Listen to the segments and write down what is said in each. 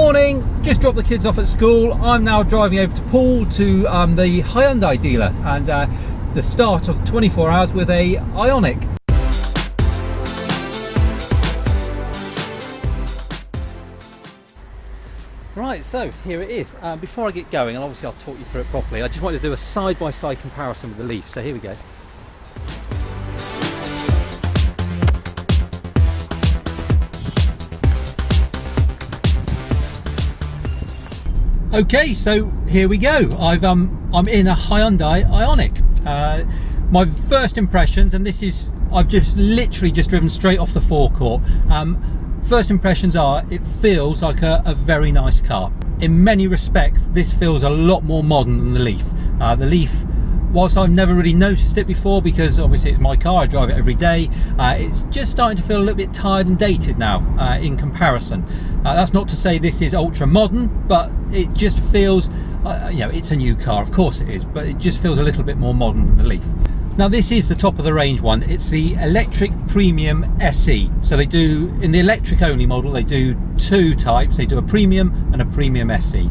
Morning, just dropped the kids off at school. I'm now driving over to Poole to the Hyundai dealer and the start of 24 hours with a Ioniq. Right, so here it is. Before I get going, and obviously I'll talk you through it properly, I just wanted to do a side-by-side comparison with the Leaf. So here we go. Okay, so here we go. I'm in a Hyundai Ioniq. My first impressions, and this is, I've just literally driven straight off the forecourt. First impressions are, it feels like a very nice car. In many respects, this feels a lot more modern than the Leaf. The Leaf, whilst I've never really noticed it before, because obviously it's my car, I drive it every day, it's just starting to feel a little bit tired and dated now in comparison. That's not to say this is ultra modern, but it just feels, you know, it's a new car, of course it is, but it just feels a little bit more modern than the Leaf. Now this is the top of the range one. It's the Electric Premium SE. So they do, in the electric only model, they do two types. They do a Premium and a Premium SE.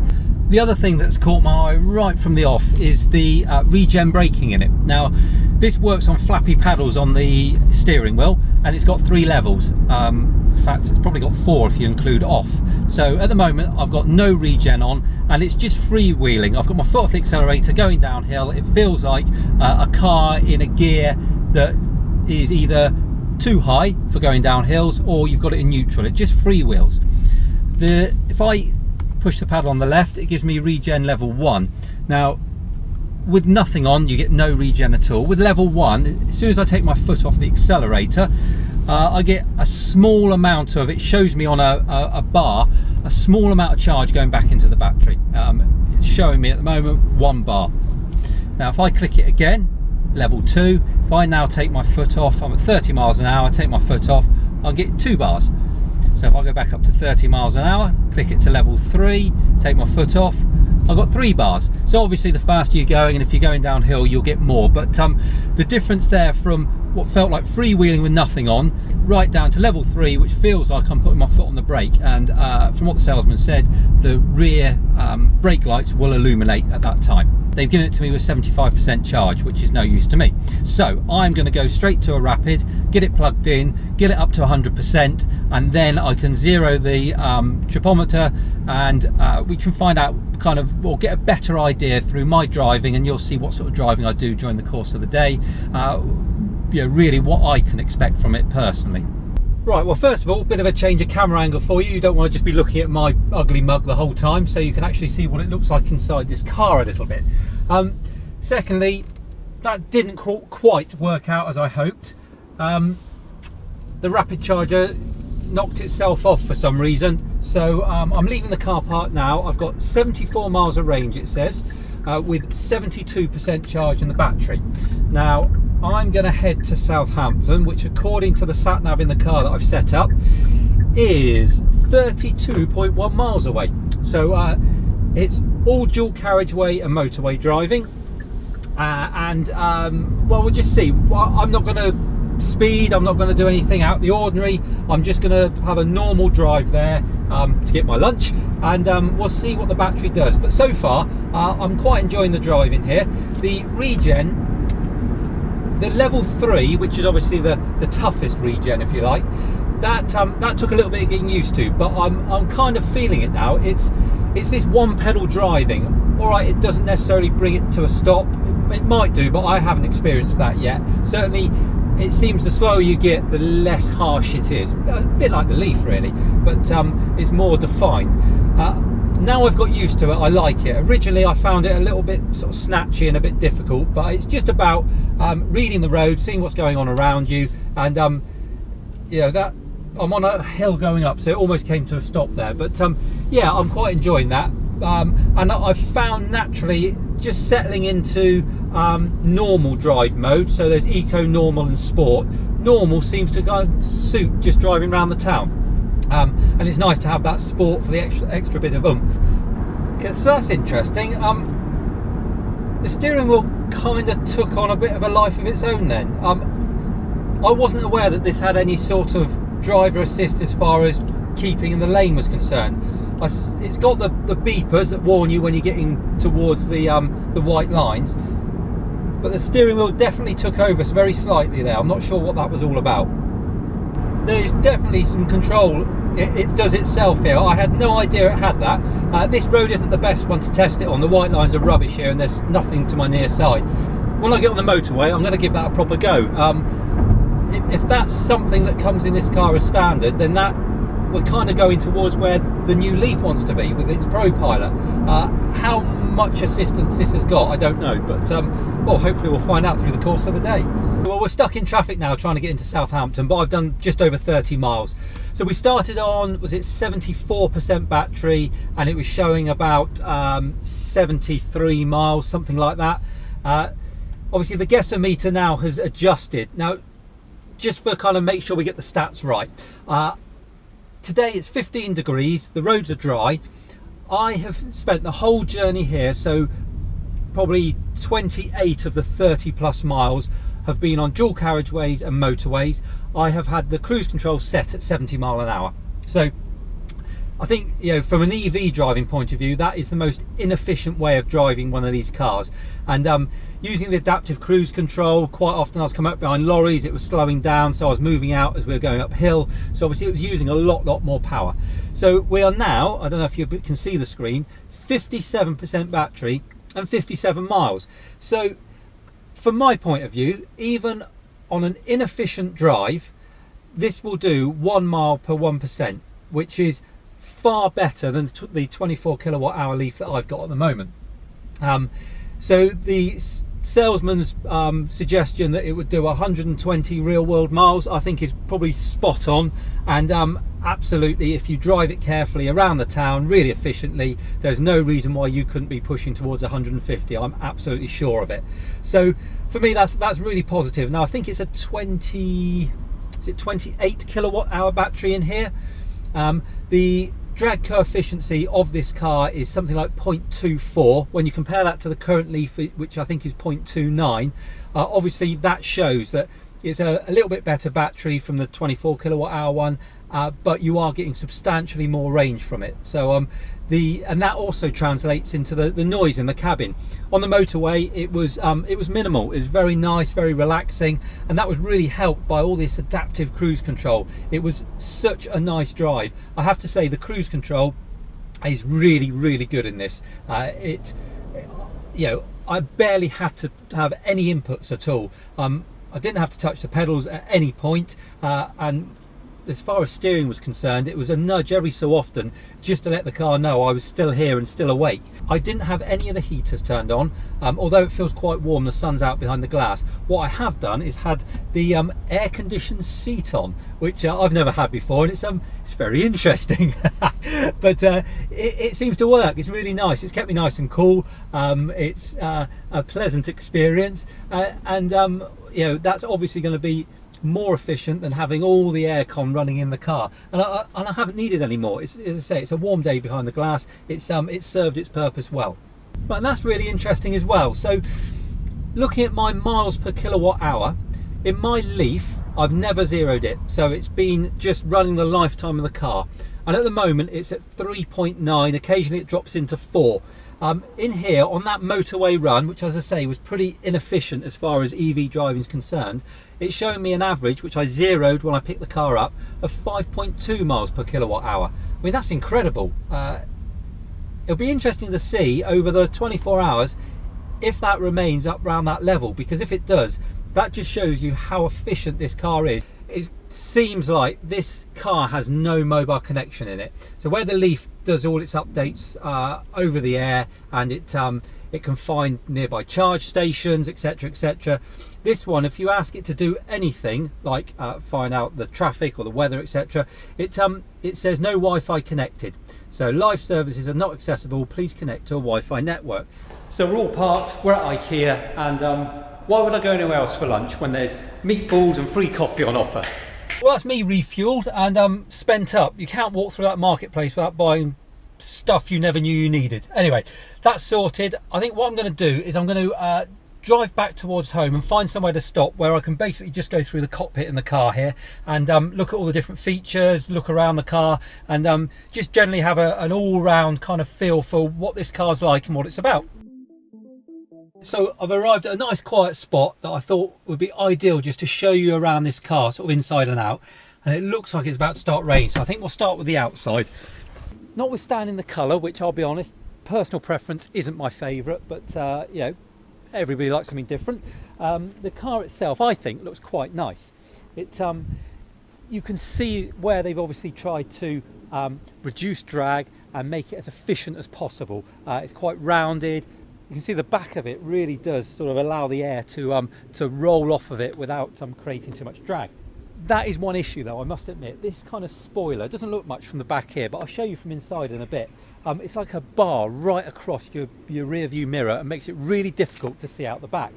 The other thing that's caught my eye right from the off is the regen braking in it. Now this works on flappy paddles on the steering wheel, and it's got 3 levels. In fact, it's probably got 4 if you include off. So at the moment I've got no regen on, and it's just freewheeling. I've got my foot off the accelerator going downhill. It feels like a car in a gear that is either too high for going down hills, or you've got it in neutral. It just freewheels. If I push the pedal on the left, it gives me regen level 1. Now with nothing on, you get no regen at all. With level 1, as soon as I take my foot off the accelerator, I get a small amount of, it shows me on a bar, a small amount of charge going back into the battery. It's showing me at the moment 1 bar. Now if I click it again, level 2, if I now take my foot off, I'm at 30 miles an hour, take my foot off, I'll get 2 bars. So if I go back up to 30 miles an hour, click it to level 3, take my foot off, I've got 3 bars. So obviously the faster you're going, and if you're going downhill, you'll get more. But the difference there from what felt like freewheeling with nothing on, right down to level 3, which feels like I'm putting my foot on the brake. And from what the salesman said, the rear brake lights will illuminate at that time. They've given it to me with 75% charge, which is no use to me. So I'm going to go straight to a rapid, get it plugged in, get it up to 100%, and then I can zero the tripometer, and we can find out kind of, or get a better idea through my driving, and you'll see what sort of driving I do during the course of the day. You know, really what I can expect from it personally. Right, well first of all, a bit of a change of camera angle for you. You don't want to just be looking at my ugly mug the whole time, so you can actually see what it looks like inside this car a little bit. Secondly, that didn't quite work out as I hoped. The rapid charger knocked itself off for some reason, so I'm leaving the car park now. I've got 74 miles of range, it says, with 72% charge in the battery. Now I'm going to head to Southampton, which according to the sat nav in the car that I've set up is 32.1 miles away. So it's all dual carriageway and motorway driving, well, we'll just see. I'm not going to speed, I'm not going to do anything out of the ordinary. I'm just going to have a normal drive there to get my lunch, and we'll see what the battery does. But so far I'm quite enjoying the driving here. The regen, the level 3, which is obviously the toughest regen if you like, that took a little bit of getting used to, but I'm kind of feeling it now. It's this one pedal driving. All right, it doesn't necessarily bring it to a stop. It might do, but I haven't experienced that yet. Certainly it seems the slower you get, the less harsh it is. A bit like the Leaf really, but it's more defined. Now I've got used to it, I like it. Originally I found it a little bit sort of snatchy and a bit difficult, but it's just about reading the road, seeing what's going on around you, and you know, that I'm on a hill going up, so it almost came to a stop there. But yeah, I'm quite enjoying that, and I've found naturally just settling into normal drive mode. So there's eco, normal and sport. Normal seems to go suit just driving around the town. And it's nice to have that sport for the extra bit of oomph. Okay, so that's interesting. The steering wheel kind of took on a bit of a life of its own then. I wasn't aware that this had any sort of driver assist as far as keeping in the lane was concerned. It's got the beepers that warn you when you're getting towards the white lines, but the steering wheel definitely took over very slightly there. I'm not sure what that was all about. There's definitely some control. It does itself here. I had no idea it had that. This road isn't the best one to test it on. The white lines are rubbish here and there's nothing to my near side. When I get on the motorway, I'm going to give that a proper go. If that's something that comes in this car as standard, then that we're kind of going towards where the new Leaf wants to be with its Pro Pilot. How much assistance this has got, I don't know, but well, hopefully we'll find out through the course of the day. Well, we're stuck in traffic now trying to get into Southampton, but I've done just over 30 miles. So we started on, was it 74% battery, and it was showing about 73 miles, something like that. Obviously the guessometer now has adjusted. Now, just for kind of make sure we get the stats right. Today it's 15 degrees, the roads are dry. I have spent the whole journey here, so probably 28 of the 30 plus miles have been on dual carriageways and motorways. I have had the cruise control set at 70 mile an hour. So I think, you know, from an EV driving point of view, that is the most inefficient way of driving one of these cars. And using the adaptive cruise control, quite often I was coming up behind lorries, it was slowing down, so I was moving out as we were going uphill. So obviously it was using a lot more power. So we are now, I don't know if you can see the screen, 57% battery and 57 miles. So from my point of view, even on an inefficient drive, this will do 1 mile per 1%, which is far better than the 24 kilowatt hour Leaf that I've got at the moment. So the salesman's suggestion that it would do 120 real world miles, I think is probably spot on. And absolutely, if you drive it carefully around the town really efficiently, there's no reason why you couldn't be pushing towards 150. I'm absolutely sure of it. So for me, that's really positive. Now I think it's a 28 kilowatt hour battery in here. The drag coefficient of this car is something like 0.24. When you compare that to the current Leaf, which I think is 0.29, obviously that shows that it's a little bit better battery from the 24 kilowatt hour one, but you are getting substantially more range from it. So and that also translates into the noise in the cabin. On the motorway, it was minimal. It was very nice, very relaxing, and that was really helped by all this adaptive cruise control. It was such a nice drive. I have to say the cruise control is really good in this. You know, I barely had to have any inputs at all. I didn't have to touch the pedals at any point, and as far as steering was concerned, it was a nudge every so often just to let the car know I was still here and still awake. I didn't have any of the heaters turned on, although it feels quite warm, the sun's out behind the glass. What I have done is had the air-conditioned seat on, which I've never had before, and it's very interesting. But it seems to work. It's really nice. It's kept me nice and cool. It's a pleasant experience, and you know, that's obviously going to be more efficient than having all the aircon running in the car, and I haven't needed any more. As I say, it's a warm day behind the glass. It's served its purpose well. But that's really interesting as well. So looking at my miles per kilowatt hour, in my Leaf I've never zeroed it, so it's been just running the lifetime of the car, and at the moment it's at 3.9. occasionally it drops into 4. In here on that motorway run, which as I say was pretty inefficient as far as EV driving is concerned, it's showing me an average, which I zeroed when I picked the car up, of 5.2 miles per kilowatt hour. I mean, that's incredible. It'll be interesting to see over the 24 hours if that remains up around that level, because if it does, that just shows you how efficient this car is. It seems like this car has no mobile connection in it. So where the Leaf does all its updates over the air, and it can find nearby charge stations, etc. This one, if you ask it to do anything like find out the traffic or the weather, etc., it says no Wi-Fi connected. So live services are not accessible. Please connect to a Wi-Fi network. So we're all parked. We're at IKEA, and why would I go anywhere else for lunch when there's meatballs and free coffee on offer? Well, that's me refueled and spent up. You can't walk through that marketplace without buying stuff you never knew you needed. Anyway, that's sorted. I think what I'm going to do is I'm going to drive back towards home and find somewhere to stop where I can basically just go through the cockpit in the car here and look at all the different features, look around the car, and just generally have an all-round kind of feel for what this car's like and what it's about. So I've arrived at a nice quiet spot that I thought would be ideal just to show you around this car, sort of inside and out. And it looks like it's about to start raining, so I think we'll start with the outside. Notwithstanding the colour, which I'll be honest, personal preference isn't my favourite, but you know, everybody likes something different. The car itself, I think, looks quite nice. You can see where they've obviously tried to reduce drag and make it as efficient as possible. It's quite rounded. You can see the back of it really does sort of allow the air to roll off of it without creating too much drag. That is one issue though, I must admit. This kind of spoiler doesn't look much from the back here, but I'll show you from inside in a bit. It's like a bar right across your rear view mirror and makes it really difficult to see out the back.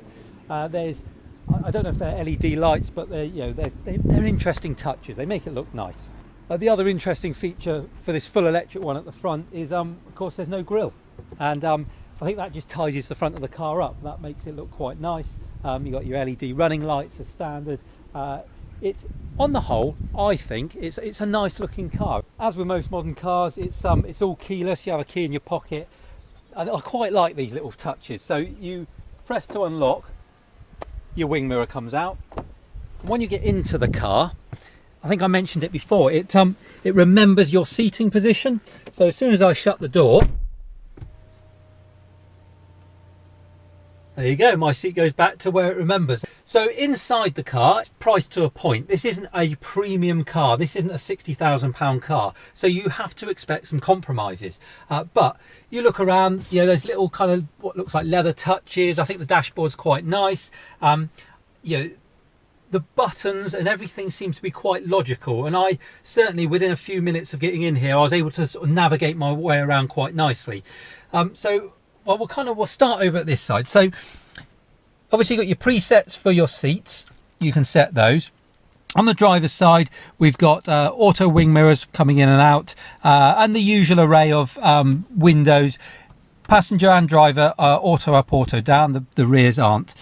I don't know if they're LED lights, but they're interesting touches. They make it look nice. The other interesting feature for this full electric one at the front is of course there's no grille, and I think that just tidies the front of the car up. That makes it look quite nice. You've got your LED running lights as standard. On the whole, I think it's a nice looking car. As with most modern cars, it's all keyless. You have a key in your pocket, and I quite like these little touches. So you press to unlock, your wing mirror comes out. When you get into the car, I think I mentioned it before, it remembers your seating position. So as soon as I shut the door, there you go, my seat goes back to where it remembers. So inside the car, it's priced to a point. This isn't a premium car. This isn't a £60,000 car. So you have to expect some compromises. But you look around, you know, there's little kind of what looks like leather touches. I think the dashboard's quite nice. You know, the buttons and everything seems to be quite logical. And I certainly, within a few minutes of getting in here, I was able to sort of navigate my way around quite nicely. Well, we'll start over at this side. So obviously you've got your presets for your seats. You can set those. On the driver's side, we've got auto wing mirrors coming in and out, and the usual array of windows. Passenger and driver are auto up, auto down. The rears aren't.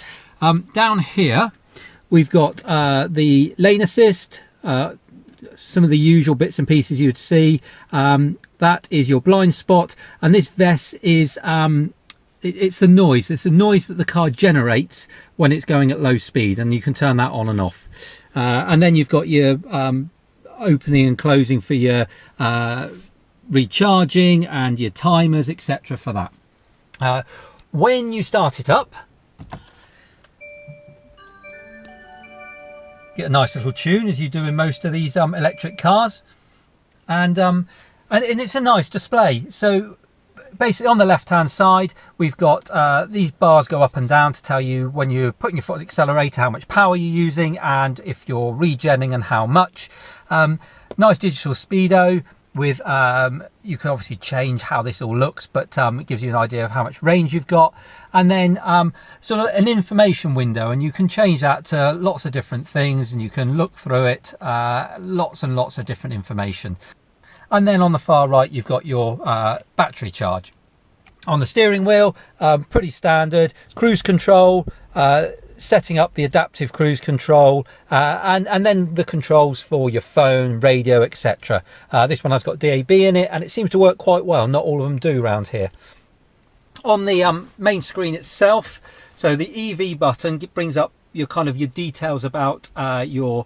Down here, we've got the lane assist, some of the usual bits and pieces you would see. That is your blind spot, and this vest is it's the noise. It's the noise that the car generates when it's going at low speed, and you can turn that on and off. And then you've got your opening and closing for your recharging and your timers, etc. for that. When you start it up, get a nice little tune, as you do in most of these electric cars, and it's a nice display. So basically on the left hand side, we've got these bars go up and down to tell you when you're putting your foot on the accelerator how much power you're using, and if you're regenning and how much. Nice digital speedo with you can obviously change how this all looks, but it gives you an idea of how much range you've got. And then sort of an information window, and you can change that to lots of different things, and you can look through it, lots and lots of different information. And then on the far right, you've got your battery charge. On the steering wheel, pretty standard cruise control, setting up the adaptive cruise control, and then the controls for your phone, radio, etc. This one has got DAB in it, and it seems to work quite well. Not all of them do around here. On the main screen itself, so the EV button brings up your details about your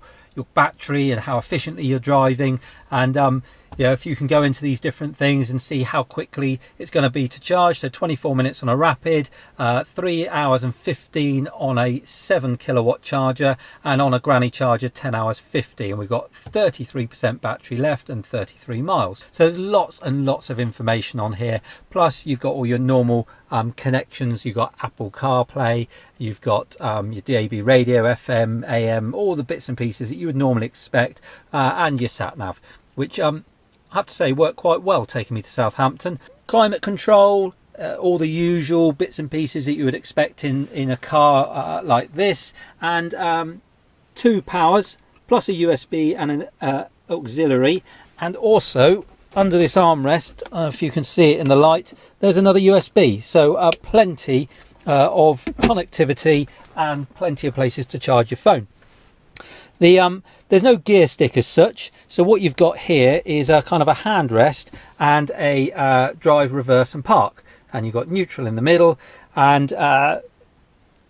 battery and how efficiently you're driving, and if you can go into these different things and see how quickly it's going to be to charge. So 24 minutes on a rapid, 3 hours and 15 on a 7 kilowatt charger, and on a granny charger 10 hours 50, and we've got 33% battery left and 33 miles. So there's lots and lots of information on here. Plus you've got all your normal connections. You've got Apple CarPlay, you've got your DAB radio, FM, AM, all the bits and pieces that you would normally expect, and your sat nav, which I have to say worked quite well, taking me to Southampton. Climate control, all the usual bits and pieces that you would expect in a car like this, and 2 powers plus a USB and an auxiliary, and also under this armrest, if you can see it in the light, there's another USB. So plenty of connectivity and plenty of places to charge your phone. There's no gear stick as such, so what you've got here is a kind of a handrest and a drive, reverse and park, and you've got neutral in the middle, and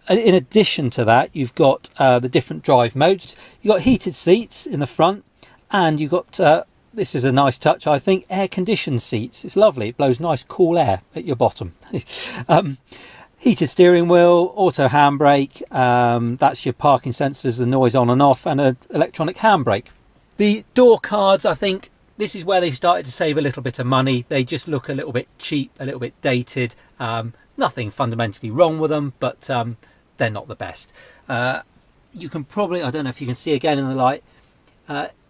in addition to that you've got the different drive modes. You've got heated seats in the front, and you've got this is a nice touch, I think, air conditioned seats. It's lovely, it blows nice cool air at your bottom. Heated steering wheel, auto handbrake, that's your parking sensors, the noise on and off, and an electronic handbrake. The door cards, I think this is where they've started to save a little bit of money. They just look a little bit cheap, a little bit dated. Nothing fundamentally wrong with them, but they're not the best. You can probably, I don't know if you can see again in the light,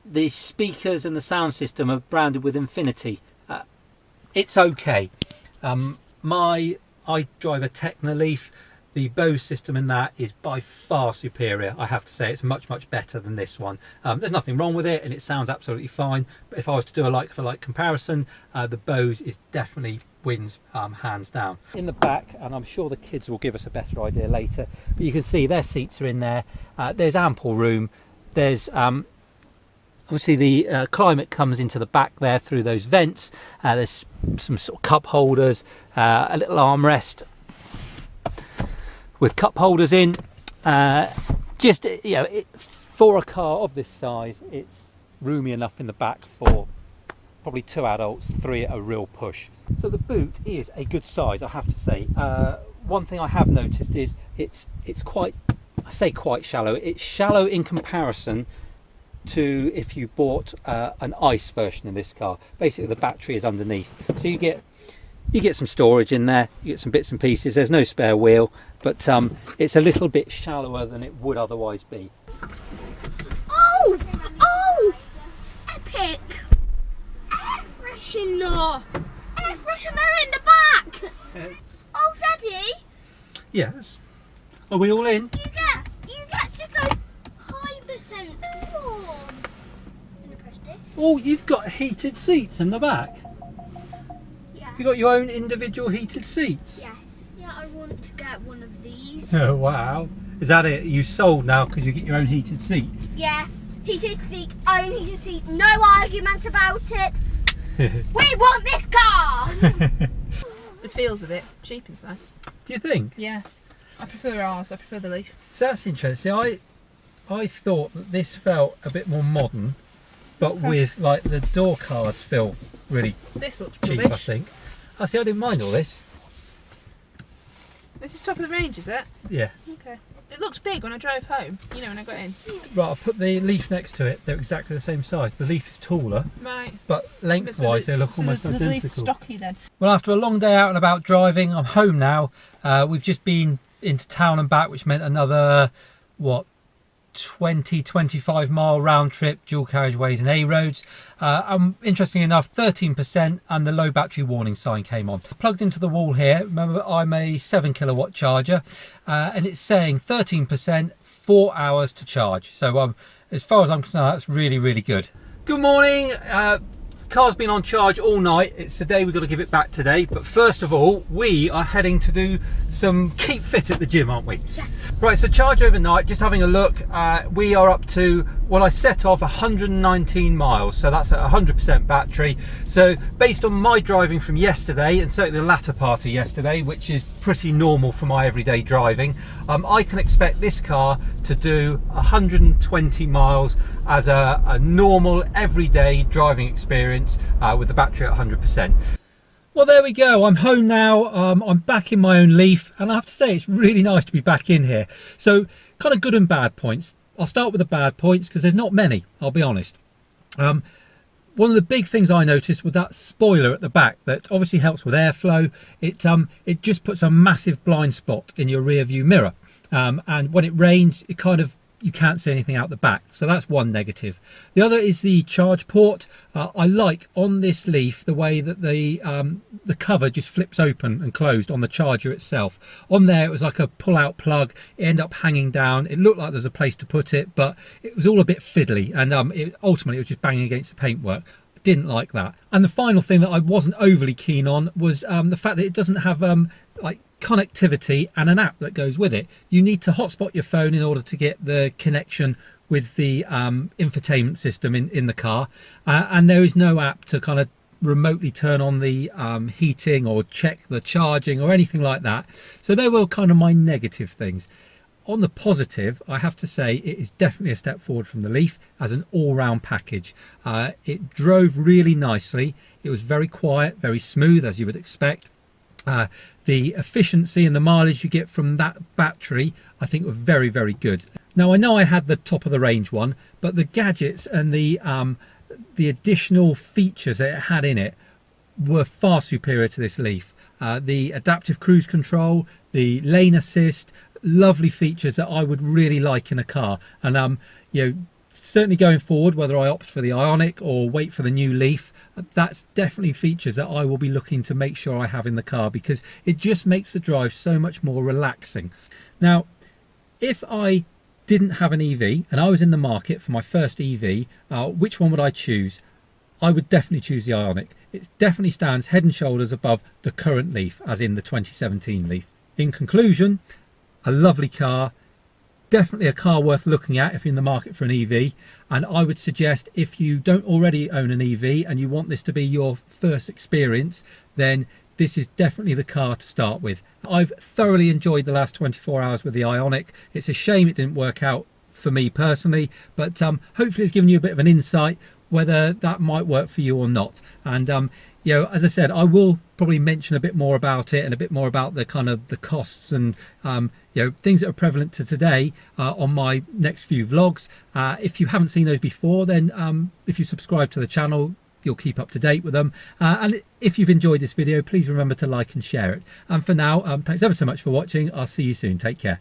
the speakers and the sound system are branded with Infinity. It's okay. I drive a Techno Leaf. The Bose system in that is by far superior. I have to say it's much better than this one. There's nothing wrong with it and it sounds absolutely fine, but if I was to do a like for like comparison, the Bose is definitely wins hands down. In the back, and I'm sure the kids will give us a better idea later, but you can see their seats are in there. There's ample room. There's obviously the climate comes into the back there through those vents. There's some sort of cup holders, a little armrest with cup holders in. Just, you know, for a car of this size, it's roomy enough in the back for probably 2 adults, 3 at a real push. So the boot is a good size, I have to say. One thing I have noticed is it's quite, I say quite shallow. It's shallow in comparison to if you bought an ICE version in this car. Basically the battery is underneath, so you get some storage in there, you get some bits and pieces. There's no spare wheel, but it's a little bit shallower than it would otherwise be. Oh epic air freshener in the back. Oh Daddy, Yes, are we all in? you get to go high percent more. Can you press this? Oh, you've got heated seats in the back. Yeah. You got your own individual heated seats. Yes. Yeah, I want to get one of these. Oh wow, is that it? You sold now because you get your own heated seat? Yeah, heated seat, own heated seat, no argument about it. We want this car! It feels a bit cheap inside. Do you think? Yeah, I prefer ours. I prefer the Leaf. So that's interesting. I thought that this felt a bit more modern, but Okay. with like the door cards feel really This looks cheap. rubbish. I think. I see. I didn't mind all this. This is top of the range, is it? Yeah. Okay. It looks big when I drove home. You know, when I got in. Right. I'll put the Leaf next to it. They're exactly the same size. The Leaf is taller, Right. but lengthwise they look almost the Leaf's identical. stocky then. Well, after a long day out and about driving, I'm home now. We've just been into town and back, which meant another, what, 20-25 mile round trip, dual carriageways and A roads. Interestingly enough, 13%, and the low battery warning sign came on. Plugged into the wall here. Remember, I'm a 7 kilowatt charger, and it's saying 13%, 4 hours to charge. So as far as I'm concerned, that's really good. Good morning. Car's been on charge all night. It's the day we've got to give it back today, but first of all we are heading to do some keep fit at the gym, aren't we? Yeah. Right, so charge overnight, just having a look, we are up to, well, I set off 119 miles, so that's at 100% battery. So based on my driving from yesterday, and certainly the latter part of yesterday, which is pretty normal for my everyday driving, I can expect this car to do 120 miles as a normal everyday driving experience with the battery at 100%. Well, there we go. I'm home now. I'm back in my own Leaf, and I have to say it's really nice to be back in here. So kind of good and bad points. I'll start with the bad points because there's not many, I'll be honest. One of the big things I noticed was that spoiler at the back that obviously helps with airflow. It just puts a massive blind spot in your rear view mirror, and when it rains, it kind of, you can't see anything out the back, so that's one negative. The other is the charge port. I like on this Leaf the way that the cover just flips open and closed on the charger itself. On there it was like a pull-out plug. It ended up hanging down. It looked like there was a place to put it, but it was all a bit fiddly, and ultimately it was just banging against the paintwork. Didn't like that. And the final thing that I wasn't overly keen on was the fact that it doesn't have like connectivity and an app that goes with it. You need to hotspot your phone in order to get the connection with the infotainment system in the car, and there is no app to kind of remotely turn on the heating or check the charging or anything like that. So they were kind of my negative things. On the positive, I have to say it is definitely a step forward from the Leaf as an all-round package. It drove really nicely. It was very quiet, very smooth, as you would expect. The efficiency and the mileage you get from that battery, I think, were very, very good. Now, I know I had the top of the range one, but the gadgets and the additional features that it had in it were far superior to this Leaf. The adaptive cruise control, the lane assist, lovely features that I would really like in a car. And you know, certainly going forward, whether I opt for the Ioniq or wait for the new Leaf, that's definitely features that I will be looking to make sure I have in the car, because it just makes the drive so much more relaxing. Now, if I didn't have an EV and I was in the market for my first EV, which one would I choose? I would definitely choose the Ioniq. It definitely stands head and shoulders above the current Leaf, as in the 2017 Leaf. In conclusion, a lovely car, definitely a car worth looking at if you're in the market for an EV. And I would suggest, if you don't already own an EV and you want this to be your first experience, then this is definitely the car to start with. I've thoroughly enjoyed the last 24 hours with the Ioniq. It's a shame it didn't work out for me personally, but hopefully it's given you a bit of an insight whether that might work for you or not. And you know, as I said, I will probably mention a bit more about it and a bit more about the kind of the costs and you know, things that are prevalent to today on my next few vlogs. If you haven't seen those before, then if you subscribe to the channel, you'll keep up to date with them. And if you've enjoyed this video, please remember to like and share it. And for now, thanks ever so much for watching. I'll see you soon. Take care.